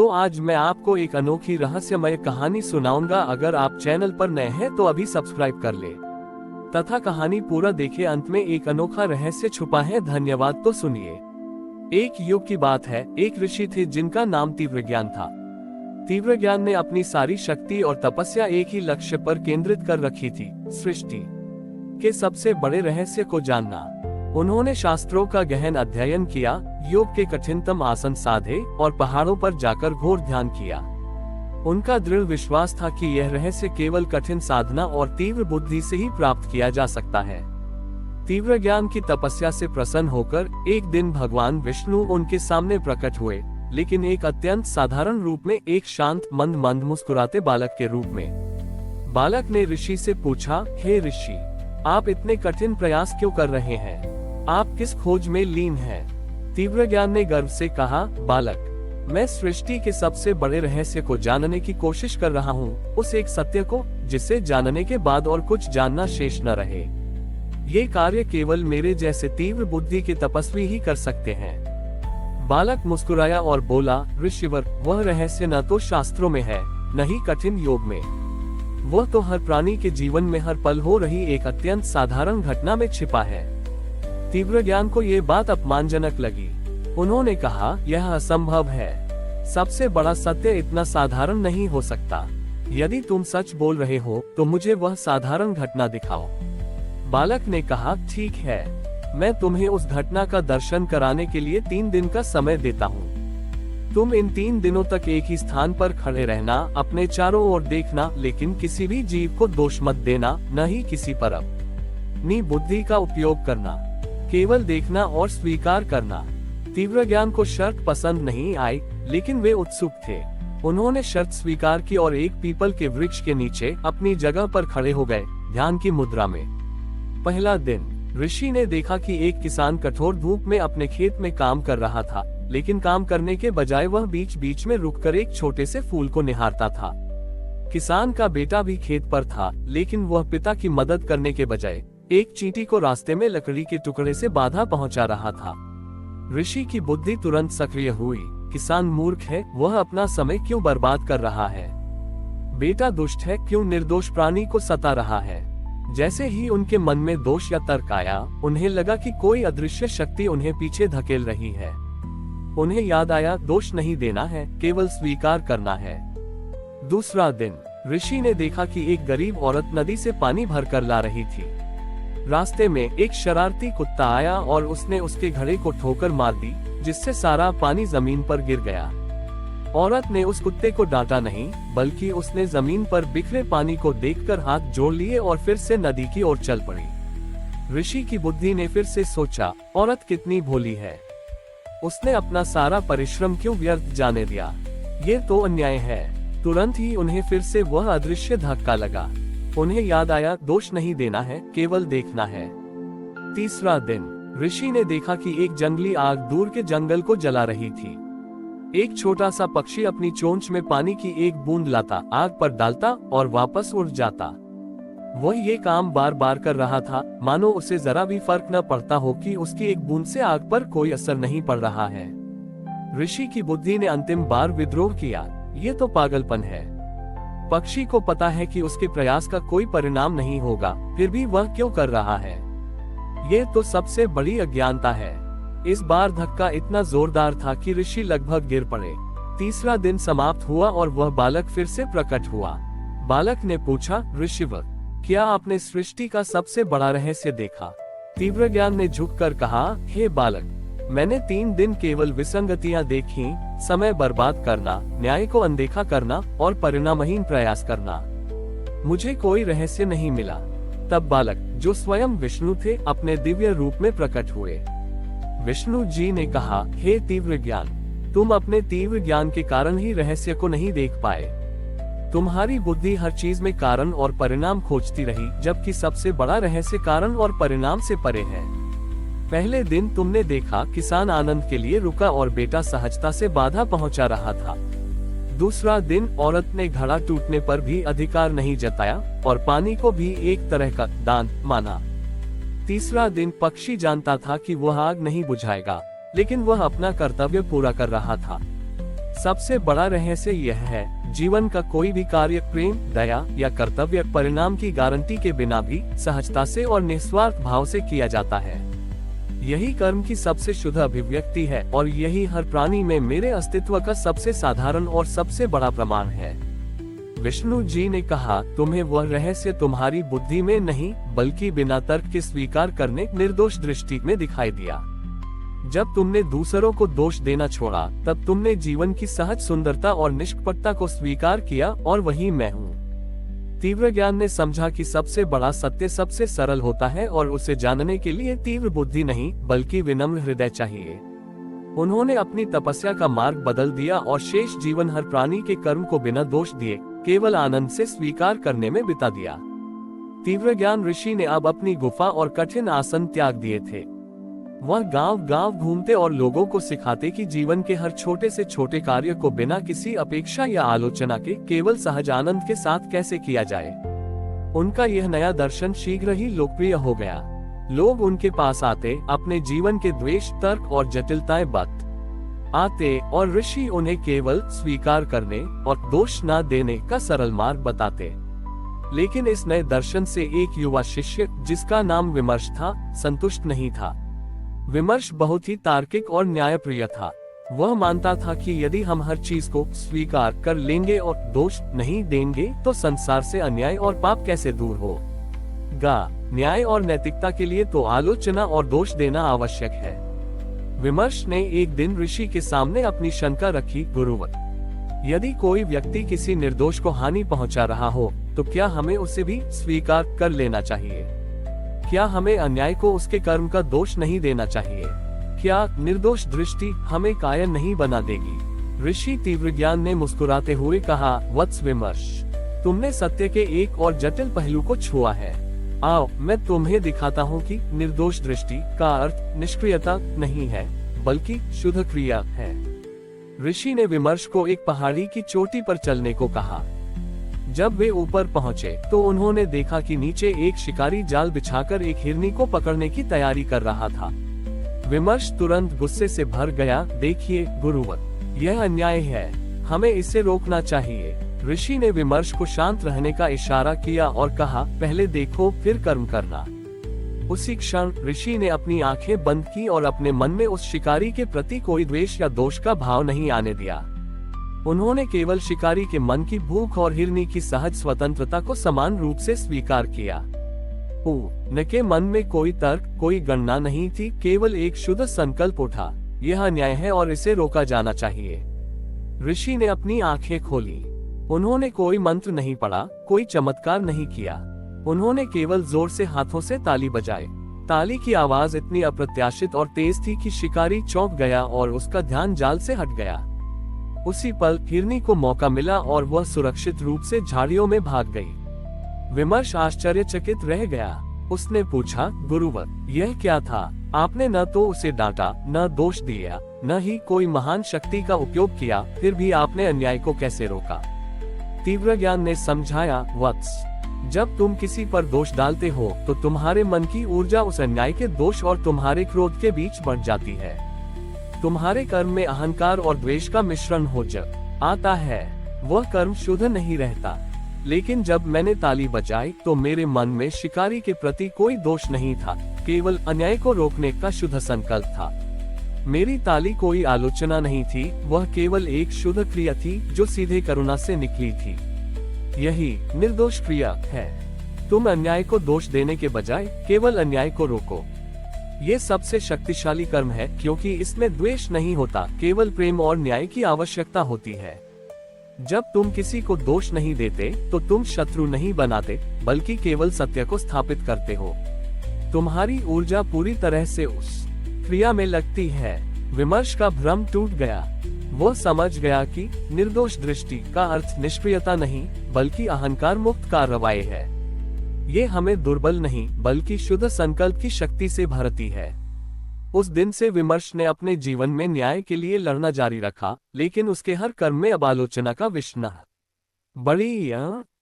तो आज मैं आपको एक अनोखी रहस्यमय कहानी सुनाऊंगा। अगर आप चैनल पर नए हैं तो अभी सब्सक्राइब कर ले तथा कहानी पूरा देखे। अंत में एक अनोखा रहस्य छुपा है। धन्यवाद। तो सुनिए। एक युग की बात है। एक ऋषि थे जिनका नाम तीव्रज्ञान था। तीव्रज्ञान ने अपनी सारी शक्ति और तपस्या एक ही लक्ष्य पर केंद्रित कर रखी थी, सृष्टि के सबसे बड़े रहस्य को जानना। उन्होंने शास्त्रों का गहन अध्ययन किया, योग के कठिनतम आसन साधे और पहाड़ों पर जाकर घोर ध्यान किया। उनका दृढ़ विश्वास था कि यह रहस्य केवल कठिन साधना और तीव्र बुद्धि से ही प्राप्त किया जा सकता है। तीव्रज्ञान की तपस्या से प्रसन्न होकर एक दिन भगवान विष्णु उनके सामने प्रकट हुए, लेकिन एक अत्यंत साधारण रूप में, एक शांत मंद मुस्कुराते बालक के रूप में। बालक ने ऋषि से पूछा, हे ऋषि, आप इतने कठिन प्रयास क्यों कर रहे हैं? आप किस खोज में लीन हैं? तीव्रज्ञान ने गर्व से कहा, बालक, मैं सृष्टि के सबसे बड़े रहस्य को जानने की कोशिश कर रहा हूँ, उस एक सत्य को जिसे जानने के बाद और कुछ जानना शेष न रहे। ये कार्य केवल मेरे जैसे तीव्र बुद्धि के तपस्वी ही कर सकते हैं। बालक मुस्कुराया और बोला, ऋषिवर, वह रहस्य न तो शास्त्रों में है, न ही कठिन योग में। वह तो हर प्राणी के जीवन में हर पल हो रही एक अत्यंत साधारण घटना में छिपा है। तीव्रज्ञान को ये बात अपमानजनक लगी। उन्होंने कहा, यह असंभव है। सबसे बड़ा सत्य इतना साधारण नहीं हो सकता। यदि तुम सच बोल रहे हो तो मुझे वह साधारण घटना दिखाओ। बालक ने कहा, ठीक है, मैं तुम्हें उस घटना का दर्शन कराने के लिए 3 दिन का समय देता हूँ। तुम इन 3 दिनों तक एक ही स्थान पर खड़े रहना, अपने चारों ओर देखना, लेकिन किसी भी जीव को दोष मत देना, न ही किसी पर अपनी बुद्धि का उपयोग करना। केवल देखना और स्वीकार करना। तीव्रज्ञान को शर्त पसंद नहीं आई, लेकिन वे उत्सुक थे। उन्होंने शर्त स्वीकार की और एक पीपल के वृक्ष के नीचे अपनी जगह पर खड़े हो गए, ध्यान की मुद्रा में। पहला दिन, ऋषि ने देखा कि एक किसान कठोर धूप में अपने खेत में काम कर रहा था, लेकिन काम करने के बजाय वह बीच बीच में रुककर एक छोटे से फूल को निहारता था। किसान का बेटा भी खेत पर था, लेकिन वह पिता की मदद करने के बजाय एक चींटी को रास्ते में लकड़ी के टुकड़े से बाधा पहुंचा रहा था। ऋषि की बुद्धि तुरंत सक्रिय हुई। किसान मूर्ख है, वह अपना समय क्यों बर्बाद कर रहा है? बेटा दुष्ट है, क्यों निर्दोष प्राणी को सता रहा है? जैसे ही उनके मन में दोष या तर्क आया, उन्हें लगा कि कोई अदृश्य शक्ति उन्हें पीछे धकेल रही है। उन्हें याद आया, दोष नहीं देना है, केवल स्वीकार करना है। दूसरा दिन, ऋषि ने देखा कि एक गरीब औरत नदी से पानी भरकर ला रही थी। रास्ते में एक शरारती कुत्ता आया और उसने उसके घड़े को ठोकर मार दी, जिससे सारा पानी जमीन पर गिर गया। औरत ने उस कुत्ते को डांटा नहीं, बल्कि उसने जमीन पर बिखरे पानी को देखकर हाथ जोड़ लिए और फिर से नदी की ओर चल पड़ी। ऋषि की बुद्धि ने फिर से सोचा, औरत कितनी भोली है। उसने अपना सारा परिश्रम क्यों व्यर्थ जाने दिया? ये तो अन्याय है। तुरंत ही उन्हें फिर से वह अदृश्य धक्का लगा। उन्हें याद आया, दोष नहीं देना है, केवल देखना है। तीसरा दिन, ऋषि ने देखा कि एक जंगली आग दूर के जंगल को जला रही थी। एक छोटा सा पक्षी अपनी चोंच में पानी की एक बूंद लाता, आग पर डालता और वापस उड़ जाता। वह ये काम बार बार कर रहा था, मानो उसे जरा भी फर्क न पड़ता हो कि उसकी एक बूंद से आग पर कोई असर नहीं पड़ रहा है। ऋषि की बुद्धि ने अंतिम बार विद्रोह किया, ये तो पागलपन है। पक्षी को पता है कि उसके प्रयास का कोई परिणाम नहीं होगा, फिर भी वह क्यों कर रहा है? ये तो सबसे बड़ी अज्ञानता है। इस बार धक्का इतना जोरदार था कि ऋषि लगभग गिर पड़े। तीसरा दिन समाप्त हुआ और वह बालक फिर से प्रकट हुआ। बालक ने पूछा, ऋषिवर, क्या आपने सृष्टि का सबसे बड़ा रहस्य देखा? तीव्रज्ञान ने झुककर कहा, हे बालक, मैंने 3 दिन केवल विसंगतियां देखी, समय बर्बाद करना, न्याय को अनदेखा करना और परिणामहीन प्रयास करना। मुझे कोई रहस्य नहीं मिला। तब बालक, जो स्वयं विष्णु थे, अपने दिव्य रूप में प्रकट हुए। विष्णु जी ने कहा, हे तीव्र ज्ञान, तुम अपने तीव्र ज्ञान के कारण ही रहस्य को नहीं देख पाए। तुम्हारी बुद्धि हर चीज में कारण और परिणाम खोजती रही, जबकि सबसे बड़ा रहस्य कारण और परिणाम से परे है। पहले दिन तुमने देखा, किसान आनंद के लिए रुका और बेटा सहजता से बाधा पहुंचा रहा था। दूसरा दिन, औरत ने घड़ा टूटने पर भी अधिकार नहीं जताया और पानी को भी एक तरह का दान माना। तीसरा दिन, पक्षी जानता था कि वह आग नहीं बुझाएगा, लेकिन वह अपना कर्तव्य पूरा कर रहा था। सबसे बड़ा रहस्य यह है, जीवन का कोई भी कार्य प्रेम, दया या कर्तव्य परिणाम की गारंटी के बिना भी सहजता से और निस्वार्थ भाव से किया जाता है। यही कर्म की सबसे शुद्ध अभिव्यक्ति है और यही हर प्राणी में मेरे अस्तित्व का सबसे साधारण और सबसे बड़ा प्रमाण है। विष्णु जी ने कहा, तुम्हें वह रहस्य तुम्हारी बुद्धि में नहीं बल्कि बिना तर्क के स्वीकार करने निर्दोष दृष्टि में दिखाई दिया। जब तुमने दूसरों को दोष देना छोड़ा, तब तुमने जीवन की सहज सुंदरता और निष्कपटता को स्वीकार किया और वही मैं हूँ। तीव्र ज्ञान ने समझा कि सबसे बड़ा सत्य सबसे सरल होता है और उसे जानने के लिए तीव्र बुद्धि नहीं बल्कि विनम्र हृदय चाहिए। उन्होंने अपनी तपस्या का मार्ग बदल दिया और शेष जीवन हर प्राणी के कर्म को बिना दोष दिए केवल आनंद से स्वीकार करने में बिता दिया। तीव्र ज्ञान ऋषि ने अब अपनी गुफा और कठिन आसन त्याग दिए थे। वह गांव-गांव घूमते और लोगों को सिखाते कि जीवन के हर छोटे से छोटे कार्य को बिना किसी अपेक्षा या आलोचना के केवल सहज आनंद के साथ कैसे किया जाए। उनका यह नया दर्शन शीघ्र ही लोकप्रिय हो गया। लोग उनके पास आते, अपने जीवन के द्वेष, तर्क और जटिलताएं बत आते और ऋषि उन्हें केवल स्वीकार करने और दोष न देने का सरल मार्ग बताते। लेकिन इस नए दर्शन से एक युवा शिष्य, जिसका नाम विमर्श था, संतुष्ट नहीं था। विमर्श बहुत ही तार्किक और न्यायप्रिय था। वह मानता था कि यदि हम हर चीज को स्वीकार कर लेंगे और दोष नहीं देंगे तो संसार से अन्याय और पाप कैसे दूर होगा। न्याय और नैतिकता के लिए तो आलोचना और दोष देना आवश्यक है। विमर्श ने एक दिन ऋषि के सामने अपनी शंका रखी, गुरुवर, यदि कोई व्यक्ति किसी निर्दोष को हानि पहुंचा रहा हो तो क्या हमें उसे भी स्वीकार कर लेना चाहिए? क्या हमें अन्याय को उसके कर्म का दोष नहीं देना चाहिए? क्या निर्दोष दृष्टि हमें कायर नहीं बना देगी? ऋषि तीव्र ज्ञान ने मुस्कुराते हुए कहा, वत्स विमर्श, तुमने सत्य के एक और जटिल पहलू को छुआ है। आओ, मैं तुम्हें दिखाता हूँ कि निर्दोष दृष्टि का अर्थ निष्क्रियता नहीं है बल्कि शुद्ध क्रिया है। ऋषि ने विमर्श को एक पहाड़ी की चोटी पर चलने को कहा। जब वे ऊपर पहुंचे तो उन्होंने देखा कि नीचे एक शिकारी जाल बिछाकर एक हिरनी को पकड़ने की तैयारी कर रहा था। विमर्श तुरंत गुस्से से भर गया, देखिए गुरुवर, यह अन्याय है, हमें इसे रोकना चाहिए। ऋषि ने विमर्श को शांत रहने का इशारा किया और कहा, पहले देखो फिर कर्म करना। उसी क्षण ऋषि ने अपनी आंखें बंद की और अपने मन में उस शिकारी के प्रति कोई द्वेष या दोष का भाव नहीं आने दिया। उन्होंने केवल शिकारी के मन की भूख और हिरनी की सहज स्वतंत्रता को समान रूप से स्वीकार किया। उनके मन में कोई तर्क, कोई गणना नहीं थी, केवल एक शुद्ध संकल्प उठा, यह अन्याय है और इसे रोका जाना चाहिए। ऋषि ने अपनी आंखें खोली। उन्होंने कोई मंत्र नहीं पढ़ा, कोई चमत्कार नहीं किया। उन्होंने केवल जोर से हाथों से ताली बजाई। ताली की आवाज इतनी अप्रत्याशित और तेज थी कि शिकारी चौंक गया और उसका ध्यान जाल से हट गया। उसी पल हिरनी को मौका मिला और वह सुरक्षित रूप से झाड़ियों में भाग गई। विमर्श आश्चर्यचकित रह गया। उसने पूछा, गुरुवर, यह क्या था? आपने न तो उसे डांटा, न दोष दिया, न ही कोई महान शक्ति का उपयोग किया, फिर भी आपने अन्याय को कैसे रोका? तीव्र ज्ञान ने समझाया, वत्स, जब तुम किसी पर दोष डालते हो तो तुम्हारे मन की ऊर्जा उस अन्याय के दोष और तुम्हारे क्रोध के बीच बढ़ जाती है। तुम्हारे कर्म में अहंकार और द्वेष का मिश्रण हो जब आता है, वह कर्म शुद्ध नहीं रहता। लेकिन जब मैंने ताली बजाई तो मेरे मन में शिकारी के प्रति कोई दोष नहीं था, केवल अन्याय को रोकने का शुद्ध संकल्प था। मेरी ताली कोई आलोचना नहीं थी, वह केवल एक शुद्ध क्रिया थी जो सीधे करुणा से निकली थी। यही निर्दोष क्रिया है। तुम अन्याय को दोष देने के बजाय केवल अन्याय को रोको। ये सबसे शक्तिशाली कर्म है क्योंकि इसमें द्वेष नहीं होता, केवल प्रेम और न्याय की आवश्यकता होती है। जब तुम किसी को दोष नहीं देते तो तुम शत्रु नहीं बनाते, बल्कि केवल सत्य को स्थापित करते हो। तुम्हारी ऊर्जा पूरी तरह से उस क्रिया में लगती है। विमर्श का भ्रम टूट गया। वह समझ गया कि निर्दोष दृष्टि का अर्थ निष्क्रियता नहीं बल्कि अहंकार मुक्त कार्रवाई है। ये हमें दुर्बल नहीं बल्कि शुद्ध संकल्प की शक्ति से भरती है। उस दिन से विमर्श ने अपने जीवन में न्याय के लिए लड़ना जारी रखा, लेकिन उसके हर कर्म में अब आलोचना का विष न बड़ी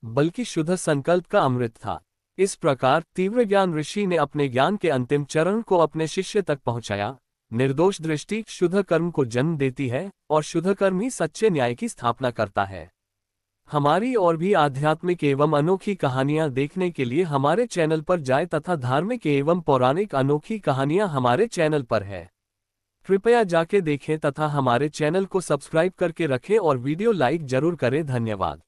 बल्कि शुद्ध संकल्प का अमृत था। इस प्रकार तीव्र ज्ञान ऋषि ने अपने ज्ञान के अंतिम चरण को अपने शिष्य तक पहुंचाया। निर्दोष दृष्टि शुद्ध कर्म को जन्म देती है और शुद्ध कर्म ही सच्चे न्याय की स्थापना करता है। हमारी और भी आध्यात्मिक एवं अनोखी कहानियां देखने के लिए हमारे चैनल पर जाएं तथा धार्मिक एवं पौराणिक अनोखी कहानियां हमारे चैनल पर है। कृपया जाके देखें तथा हमारे चैनल को सब्सक्राइब करके रखें और वीडियो लाइक जरूर करें। धन्यवाद।